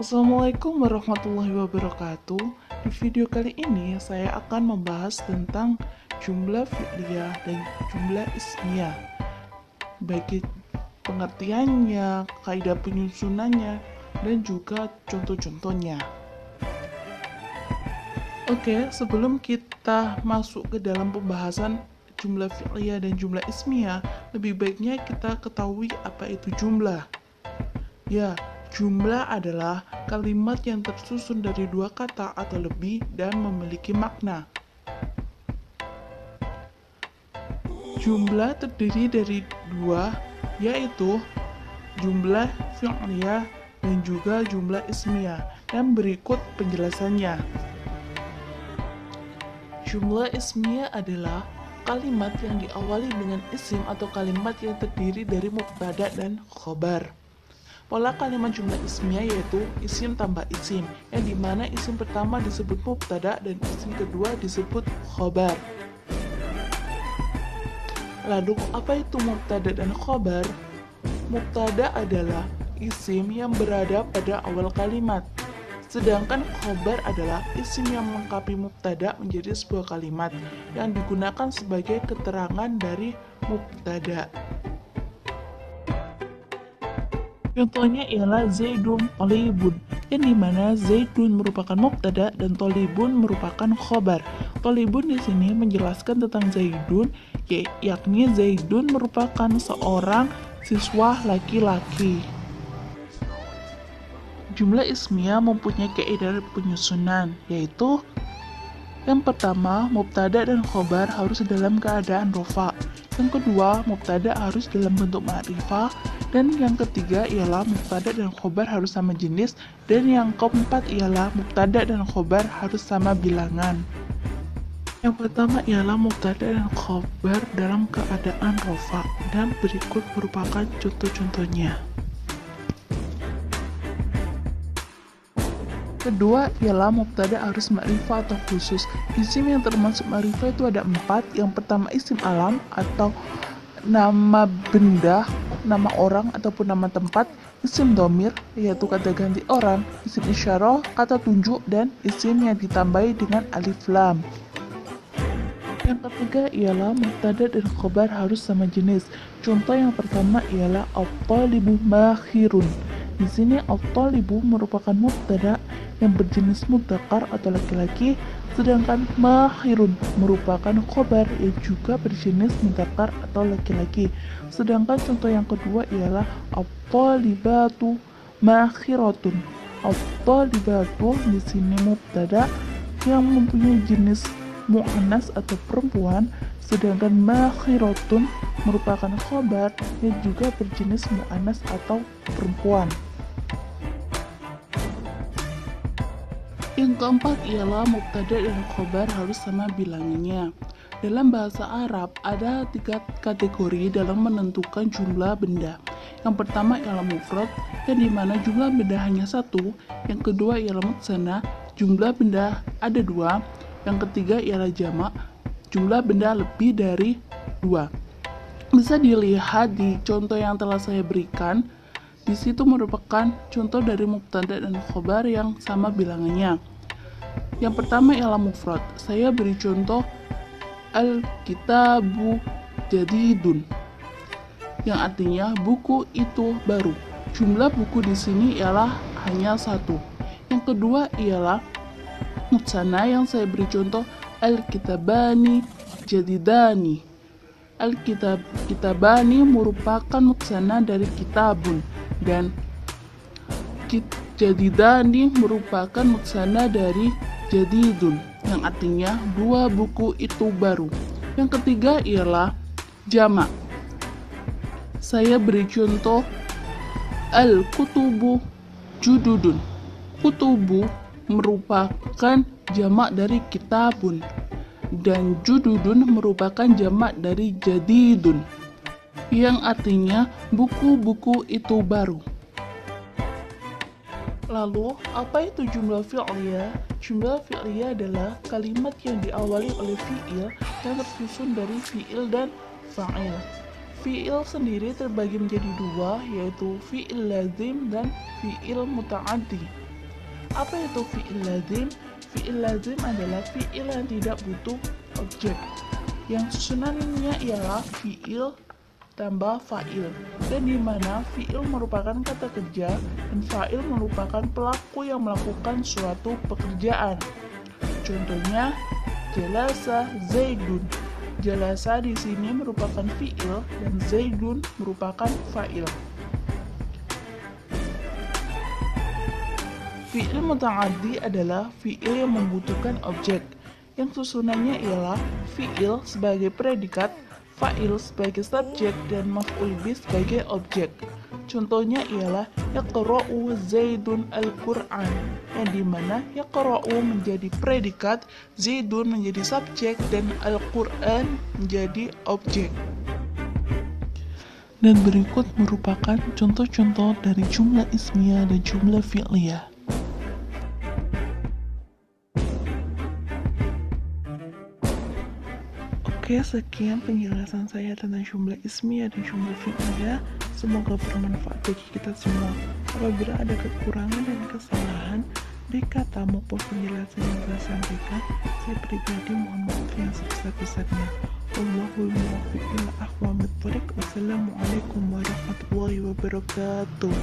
Assalamualaikum warahmatullahi wabarakatuh. Di video kali ini saya akan membahas tentang jumlah fi'liyah dan jumlah ismiyah, baik pengertiannya, kaidah penyusunannya, dan juga contoh-contohnya. Oke, sebelum kita masuk ke dalam pembahasan jumlah fi'liyah dan jumlah ismiyah, lebih baiknya kita ketahui apa itu jumlah. Ya, jumlah adalah kalimat yang tersusun dari dua kata atau lebih dan memiliki makna. Jumlah terdiri dari dua, yaitu jumlah fi'liyah dan juga jumlah ismiyah. Dan berikut penjelasannya. Jumlah ismiyah adalah kalimat yang diawali dengan isim atau kalimat yang terdiri dari mubtada dan khobar. Pola kalimat jumlah ismiyah yaitu isim tambah isim, yang dimana isim pertama disebut mubtada dan isim kedua disebut khobar. Lalu apa itu mubtada dan khobar? Mubtada adalah isim yang berada pada awal kalimat, sedangkan khobar adalah isim yang melengkapi mubtada menjadi sebuah kalimat yang digunakan sebagai keterangan dari mubtada. Contohnya ialah Zaidun Tolibun, yang dimana Zaidun merupakan mubtada dan Tolibun merupakan khobar. Tolibun di sini menjelaskan tentang Zaidun, yakni Zaidun merupakan seorang siswa laki-laki. Jumlah ismiyah mempunyai kaidah penyusunan, yaitu yang pertama, mubtada dan khobar harus dalam keadaan rofa. Yang kedua, mubtada harus dalam bentuk ma'rifah. Dan yang ketiga ialah mubtada dan khobar harus sama jenis. Dan yang keempat ialah mubtada dan khobar harus sama bilangan. Yang pertama ialah mubtada dan khobar dalam keadaan rofa. Dan berikut merupakan contoh-contohnya. Kedua ialah mubtada harus ma'rifah atau khusus. Isim yang termasuk ma'rifah itu ada 4. Yang pertama isim alam atau nama benda, nama orang ataupun nama tempat. Isim domir yaitu kata ganti orang. Isim isyarah kata tunjuk, dan isim yang ditambahi dengan alif lam. Yang ketiga ialah mubtada dan khobar harus sama jenis. Contoh yang pertama ialah at-talibu makhirun. Di sini at-talibu merupakan mubtada yang berjenis mudzakkar atau laki-laki, sedangkan mahirun merupakan khobar yang juga berjenis mudzakkar atau laki-laki. Sedangkan contoh yang kedua ialah at-talibatu makhiratun. At-talibatu di sini mubtada yang mempunyai jenis mu'annas atau perempuan, sedangkan makhiratun merupakan khobar yang juga berjenis mu'annas atau perempuan. Yang keempat ialah mubtada dan khobar harus sama bilangannya. Dalam bahasa Arab ada 3 kategori dalam menentukan jumlah benda. Yang pertama ialah mufrad, yang dimana jumlah benda hanya 1. Yang kedua ialah mutsana, jumlah benda ada 2. Yang ketiga ialah jamak, jumlah benda lebih dari 2. Bisa dilihat di contoh yang telah saya berikan. Di situ merupakan contoh dari mubtada dan khobar yang sama bilangannya. Yang pertama ialah mufrad. Saya beri contoh al-kitabu jadidun, yang artinya buku itu baru. Jumlah buku di sini ialah hanya 1. Yang kedua ialah mutsana, yang saya beri contoh al-kitabani jadidani. Al-kitabani merupakan mutsana dari kitabun, dan jadidani merupakan mutsana dari jadidun, yang artinya 2 buku itu baru. Yang ketiga ialah jamak. Saya beri contoh al-kutubu jududun. Kutubu merupakan jamak dari kitabun, dan jududun merupakan jamak dari jadidun, yang artinya buku-buku itu baru. Lalu, apa itu jumlah fi'liyah? Jumlah fi'liyah adalah kalimat yang diawali oleh fi'il yang tersusun dari fi'il dan fa'il. Fi'il sendiri terbagi menjadi 2, yaitu fi'il lazim dan fi'il muta'addi. Apa itu fi'il lazim? Fi'il lazim adalah fi'il yang tidak butuh objek, yang susunannya ialah fi'il tambah fa'il, dan di mana fi'il merupakan kata kerja dan fa'il merupakan pelaku yang melakukan suatu pekerjaan. Contohnya, jalasa Zaidun. Jalasa di sini merupakan fi'il dan Zaidun merupakan fa'il. Fi'il muta'addi adalah fi'il yang membutuhkan objek, yang susunannya ialah fi'il sebagai predikat, fa'il sebagai subjek, dan maf'ul bih sebagai objek. Contohnya ialah yaqra'u Zaidun al-Qur'an, yang dimana yaqra'u menjadi predikat, Zaidun menjadi subjek, dan Al-Qur'an menjadi objek. Dan berikut merupakan contoh-contoh dari jumlah ismiyah dan jumlah fi'liyah. Oke, sekian penjelasan saya tentang jumlah ismiyah dan jumlah fi'liyah. Semoga bermanfaat bagi kita semua. Apabila ada kekurangan dan kesalahan di kata maupun penjelasan yang saya sampaikan, saya pribadi mohon maaf yang sebesar-besarnya. Wallahul muwaffiq ila aqwamit thoriq. Wassalamualaikum warahmatullahi wabarakatuh.